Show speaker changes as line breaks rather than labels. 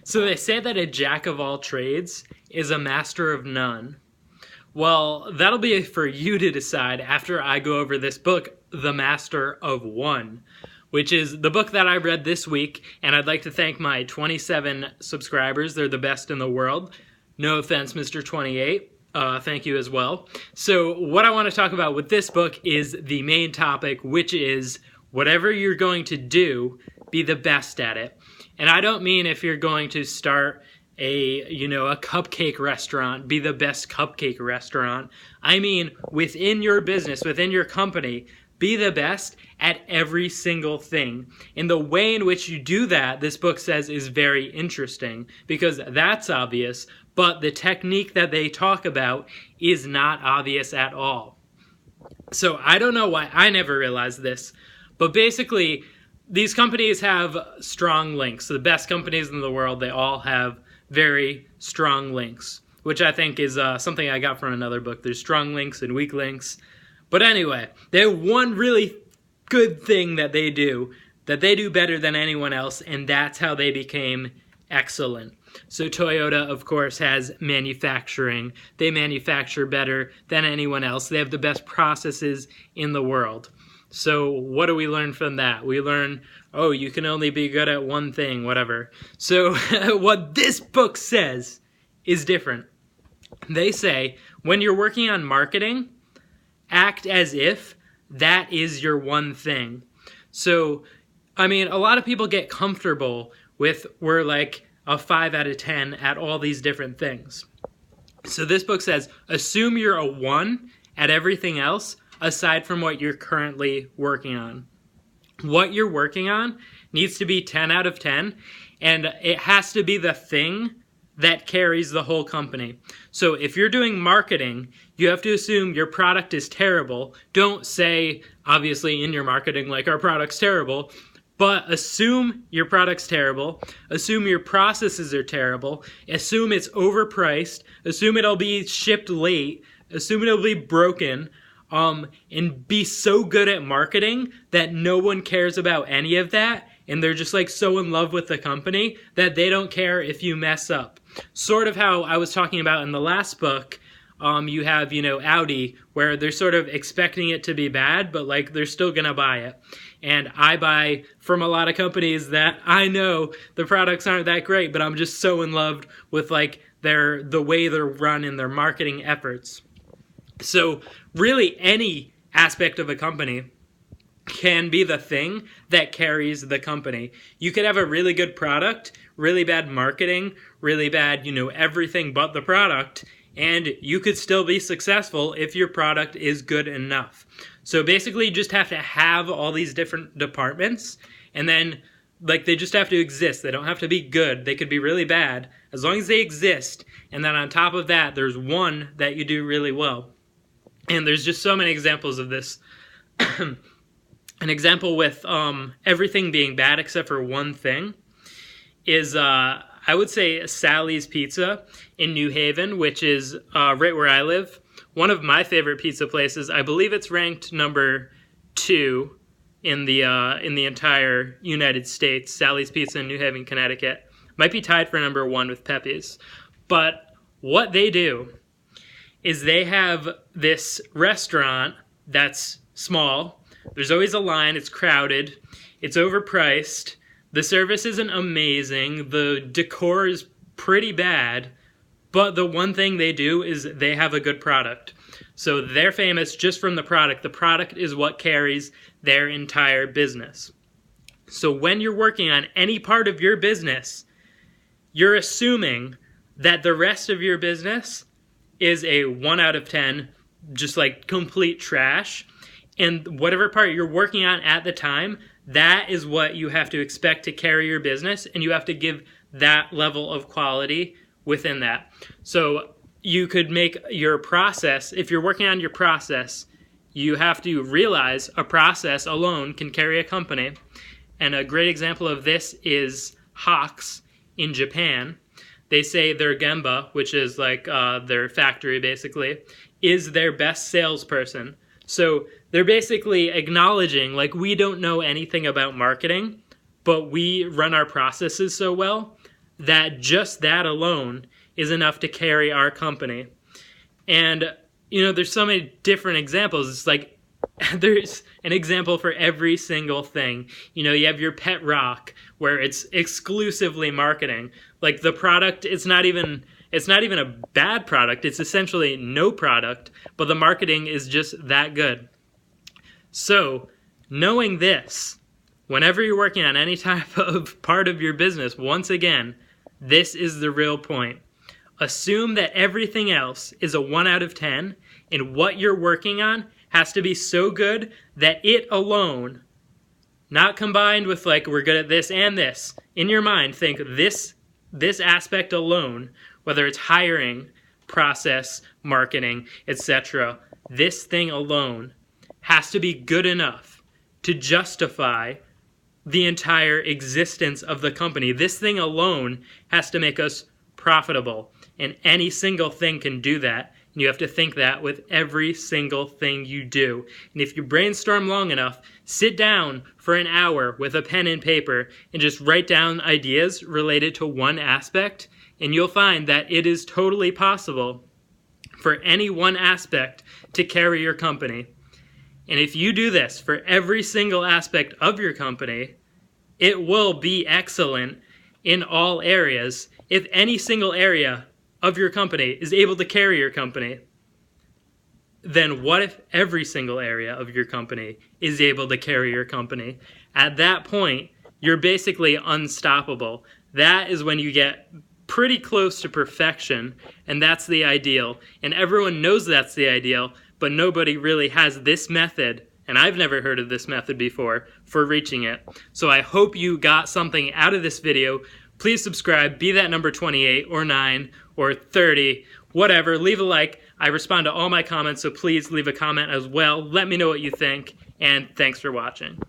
So they say that a jack of all trades is a master of none. Well, that'll be for you to decide after I go over this book, The Master of One, which is the book that I read this week, and I'd like to thank my 27 subscribers. They're the best in the world. No offense, Mr. 28. Thank you as well. So what I want to talk about with this book is the main topic, which is whatever you're going to do, be the best at it. And I don't mean if you're going to start a cupcake restaurant, be the best cupcake restaurant. I mean, within your business, within your company, be the best at every single thing. And the way in which you do that, this book says, is very interesting, because that's obvious, but the technique that they talk about is not obvious at all. So I don't know why I never realized this, but basically, these companies have strong links. The best companies in the world, they all have very strong links, which I think is something I got from another book. There's strong links and weak links. But anyway, they have one really good thing that they do better than anyone else, and that's how they became excellent. So Toyota, of course, has manufacturing. They manufacture better than anyone else. They have the best processes in the world. So what do we learn from that? We learn, you can only be good at one thing, whatever. So what this book says is different. They say, when you're working on marketing, act as if that is your one thing. So, I mean, a lot of people get comfortable with, we're like a 5 out of 10 at all these different things. So this book says, assume you're a 1 at everything else, aside from what you're currently working on. What you're working on needs to be 10 out of 10, and it has to be the thing that carries the whole company. So if you're doing marketing, you have to assume your product is terrible. Don't say, obviously, in your marketing, like, our product's terrible, but assume your product's terrible, assume your processes are terrible, assume it's overpriced, assume it'll be shipped late, assume it'll be broken, and be so good at marketing that no one cares about any of that, and they're just like so in love with the company that they don't care if you mess up. Sort of how I was talking about in the last book, you have, Audi, where they're sort of expecting it to be bad, but like they're still gonna buy it. And I buy from a lot of companies that I know the products aren't that great, but I'm just so in love with like the way they're run in their marketing efforts. So really any aspect of a company can be the thing that carries the company. You could have a really good product, really bad marketing, really bad, everything but the product, and you could still be successful if your product is good enough. So basically you just have to have all these different departments, and then they just have to exist. They don't have to be good. They could be really bad, as long as they exist, and then on top of that, there's one that you do really well. And there's just so many examples of this. An example with everything being bad except for one thing is, I would say, Sally's Pizza in New Haven, which is right where I live. One of my favorite pizza places. I believe it's ranked number 2 in the entire United States. Sally's Pizza in New Haven, Connecticut. Might be tied for number 1 with Pepe's. But what they do is they have this restaurant that's small. There's always a line. It's crowded. It's overpriced. The service isn't amazing. The decor is pretty bad. But the one thing they do is they have a good product. So they're famous just from the product. The product is what carries their entire business. So when you're working on any part of your business, you're assuming that the rest of your business is a 1 out of 10, just like complete trash. And whatever part you're working on at the time, that is what you have to expect to carry your business, and you have to give that level of quality within that. So you could make your process, if you're working on your process, you have to realize a process alone can carry a company. And a great example of this is Hawks in Japan. They say their Gemba, which is like their factory basically, is their best salesperson. So they're basically acknowledging, like, we don't know anything about marketing, but we run our processes so well that just that alone is enough to carry our company. And, there's so many different examples. It's like there's an example for every single thing. You have your pet rock where it's exclusively marketing. Like the product, it's not even a bad product. It's essentially no product, but the marketing is just that good. So, knowing this, whenever you're working on any type of part of your business, once again, this is the real point. Assume that everything else is a 1 out of 10, and what you're working on has to be so good that it alone, not combined with like we're good at this and this, in your mind think this aspect alone, whether it's hiring, process, marketing, etc., this thing alone has to be good enough to justify the entire existence of the company. This thing alone has to make us profitable, and any single thing can do that. And you have to think that with every single thing you do. And if you brainstorm long enough, sit down for an hour with a pen and paper and just write down ideas related to one aspect, and you'll find that it is totally possible for any one aspect to carry your company. And if you do this for every single aspect of your company, it will be excellent in all areas. If any single area of your company is able to carry your company, then what if every single area of your company is able to carry your company? At that point, you're basically unstoppable. That is when you get pretty close to perfection, and that's the ideal. And everyone knows that's the ideal, but nobody really has this method, and I've never heard of this method before, for reaching it. So I hope you got something out of this video. Please subscribe, be that number 28 or 9 or 30, whatever. Leave a like. I respond to all my comments, so please leave a comment as well. Let me know what you think, and thanks for watching.